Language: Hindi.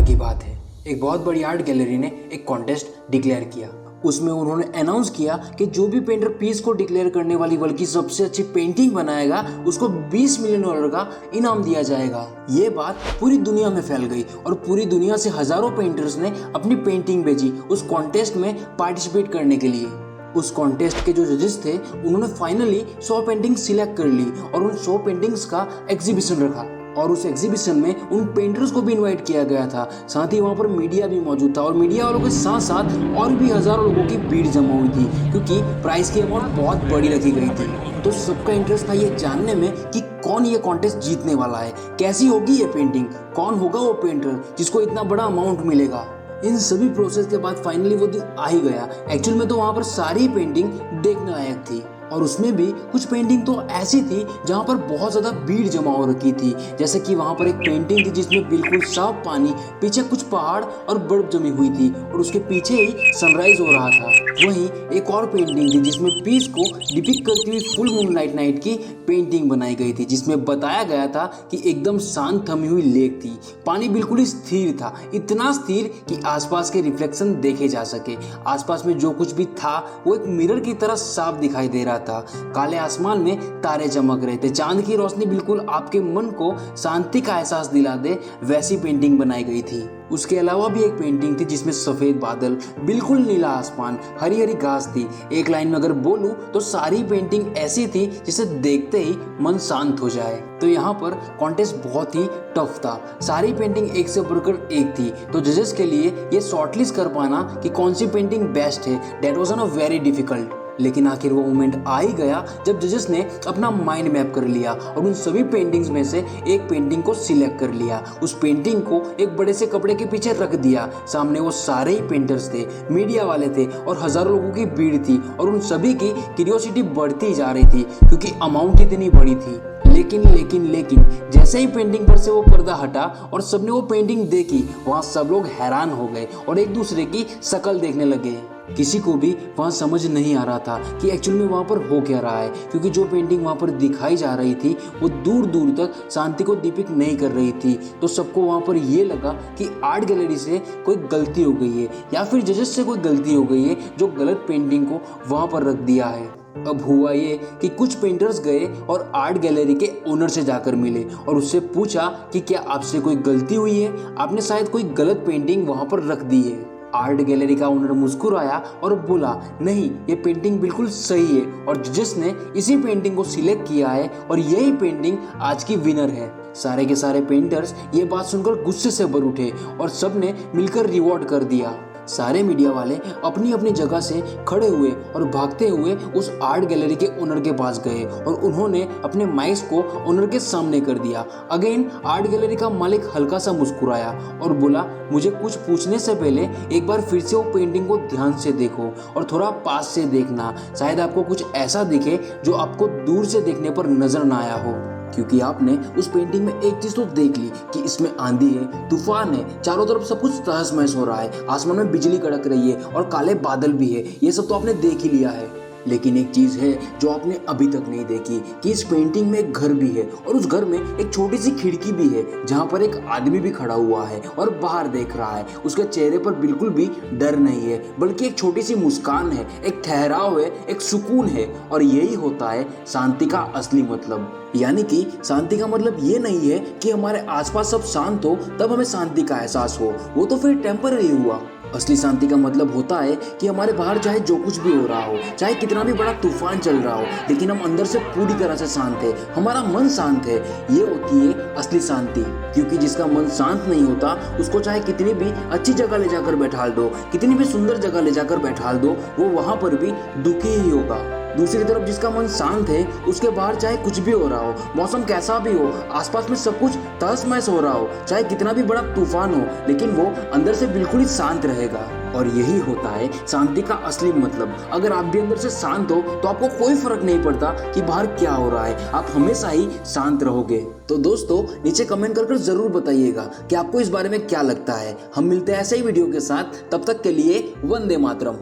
की बात है, एक बहुत बड़ी आर्ट गैलरी ने एक कॉन्टेस्ट डिक्लेयर किया। उसमें उन्होंने अनाउंस किया कि जो भी पेंटर पीस को डिक्लेयर करने वाली वर्ल्ड की सबसे अच्छी पेंटिंग बनाएगा उसको $20 मिलियन का इनाम दिया जाएगा। ये बात पूरी दुनिया में फैल गई और पूरी दुनिया से हजारों पेंटर्स ने अपनी पेंटिंग भेजी उस कॉन्टेस्ट में पार्टिसिपेट करने के लिए। उस कॉन्टेस्ट के जो जजेस थे उन्होंने फाइनली 100 पेंटिंग सिलेक्ट कर ली और उन 100 पेंटिंग्स का एग्जीबिशन रखा और उस एग्जीबिशन में उन पेंटर्स को भी इनवाइट किया गया था। साथ ही वहाँ पर मीडिया भी मौजूद था और मीडिया वालों के साथ साथ और भी हजारों लोगों की भीड़ जमा हुई थी क्योंकि प्राइस की अमाउंट बहुत बड़ी रखी गई थी। तो सबका इंटरेस्ट था ये जानने में कि कौन ये कॉन्टेस्ट जीतने वाला है, कैसी होगी ये पेंटिंग, कौन होगा वो पेंटर जिसको इतना बड़ा अमाउंट मिलेगा। इन सभी प्रोसेस के बाद फाइनली वो दिन आ ही गया। एक्चुअल में तो वहाँ पर सारी पेंटिंग देखने लायक थी और उसमें भी कुछ पेंटिंग तो ऐसी थी जहाँ पर बहुत ज़्यादा भीड़ जमा हो रखी थी। जैसे कि वहाँ पर एक पेंटिंग थी जिसमें बिल्कुल साफ पानी, पीछे कुछ पहाड़ और बर्फ जमी हुई थी और उसके पीछे ही सनराइज हो रहा था। वहीं एक और पेंटिंग थी जिसमें पीस को डिपिक्ट करती हुई फुल मूनलाइट नाइट की पेंटिंग बनाई गई थी, जिसमें बताया गया था कि एकदम शांत थमी हुई लेक थी, पानी बिल्कुल ही स्थिर था, इतना स्थिर कि आसपास के रिफ्लेक्शन देखे जा सके। आसपास में जो कुछ भी था वो एक मिरर की तरह साफ दिखाई दे रहा था। काले आसमान में तारे चमक रहे थे, चांद की रोशनी बिल्कुल आपके मन को शांति का एहसास दिला दे वैसी पेंटिंग बनाई गई थी। उसके अलावा भी एक पेंटिंग थी जिसमें सफेद बादल, बिल्कुल नीला आसमान, हरी हरी घास थी। एक लाइन में अगर बोलूं तो सारी पेंटिंग ऐसी थी जिसे देखते ही मन शांत हो जाए। तो यहाँ पर कॉन्टेस्ट बहुत ही टफ था, सारी पेंटिंग एक से बढ़कर एक थी। तो जजेस के लिए ये शॉर्टलिस्ट कर पाना कि कौन सी पेंटिंग बेस्ट है, that was a very difficult. लेकिन आखिर वो मोमेंट आ ही गया जब जजेस ने अपना माइंड मैप कर लिया और उन सभी पेंटिंग्स में से एक पेंटिंग को सिलेक्ट कर लिया। उस पेंटिंग को एक बड़े से कपड़े के पीछे रख दिया। सामने वो सारे ही पेंटर्स थे, मीडिया वाले थे और हजारों लोगों की भीड़ थी और उन सभी की क्यूरियोसिटी बढ़ती जा रही थी क्योंकि अमाउंट इतनी बड़ी थी। लेकिन जैसे ही पेंटिंग पर से वो पर्दा हटा और सबने वो पेंटिंग देखी, वहाँ सब लोग हैरान हो गए और एक दूसरे की शक्ल देखने लगे। किसी को भी वहाँ समझ नहीं आ रहा था कि एक्चुअल में वहाँ पर हो क्या रहा है, क्योंकि जो पेंटिंग वहाँ पर दिखाई जा रही थी वो दूर दूर तक शांति को डिपिक्ट नहीं कर रही थी। तो सबको वहाँ पर ये लगा कि आर्ट गैलरी से कोई गलती हो गई है या फिर जजेस से कोई गलती हो गई है जो गलत पेंटिंग को वहाँ पर रख दिया है। अब हुआ ये कि कुछ पेंटर्स गए और आर्ट गैलरी के ओनर से जाकर मिले और उससे पूछा कि क्या आपसे कोई गलती हुई है, आपने शायद कोई गलत पेंटिंग वहाँ पर रख दी है। आर्ट गैलरी का ओनर मुस्कुराया और बोला, नहीं, ये पेंटिंग बिल्कुल सही है और जजेस ने इसी पेंटिंग को सिलेक्ट किया है और यही पेंटिंग आज की विनर है। सारे के सारे पेंटर्स ये बात सुनकर गुस्से से भर उठे और सबने मिलकर रिवॉर्ड कर दिया। सारे मीडिया वाले अपनी अपनी जगह से खड़े हुए और भागते हुए उस आर्ट गैलरी के ओनर के पास गए और उन्होंने अपने माइक्स को ओनर के सामने कर दिया। अगेन आर्ट गैलरी का मालिक हल्का सा मुस्कुराया और बोला, मुझे कुछ पूछने से पहले एक बार फिर से वो पेंटिंग को ध्यान से देखो और थोड़ा पास से देखना, शायद आपको कुछ ऐसा दिखे जो आपको दूर से देखने पर नजर ना आया हो। क्योंकि आपने उस पेंटिंग में एक चीज तो देख ली कि इसमें आंधी है, तूफान है, चारों तरफ सब कुछ तहस महस हो रहा है, आसमान में बिजली कड़क रही है और काले बादल भी है, ये सब तो आपने देख ही लिया है। लेकिन एक चीज है जो आपने अभी तक नहीं देखी कि इस पेंटिंग में एक घर भी है और उस घर में एक छोटी सी खिड़की भी है जहां पर एक आदमी भी खड़ा हुआ है और बाहर देख रहा है। उसके चेहरे पर बिल्कुल भी डर नहीं है बल्कि एक छोटी सी मुस्कान है, एक ठहराव है, एक सुकून है। और यही होता है शांति का असली मतलब। यानी कि शांति का मतलब ये नहीं है कि हमारे आसपास सब शांत हो तब हमें शांति का एहसास हो, वो तो फिर टेम्पररी हुआ। असली शांति का मतलब होता है कि हमारे बाहर चाहे जो कुछ भी हो रहा हो, चाहे कितना भी बड़ा तूफान चल रहा हो, लेकिन हम अंदर से पूरी तरह से शांत है, हमारा मन शांत है। ये होती है असली शांति। क्योंकि जिसका मन शांत नहीं होता उसको चाहे कितनी भी अच्छी जगह ले जाकर बैठाल दो, कितनी भी सुंदर जगह ले जाकर बैठाल दो, वो वहां पर भी दुखी ही होगा। दूसरी तरफ जिसका मन शांत है उसके बाहर चाहे कुछ भी हो रहा हो, मौसम कैसा भी हो, आसपास में सब कुछ तहस महस हो रहा हो, चाहे कितना भी बड़ा तूफान हो, लेकिन वो अंदर से बिल्कुल ही शांत रहेगा। और यही होता है शांति का असली मतलब। अगर आप भी अंदर से शांत हो तो आपको कोई फर्क नहीं पड़ता कि बाहर क्या हो रहा है, आप हमेशा ही शांत रहोगे। तो दोस्तों नीचे कमेंट कर जरूर बताइएगा कि आपको इस बारे में क्या लगता है। हम मिलते हैं ऐसे ही वीडियो के साथ, तब तक के लिए वंदे मातरम।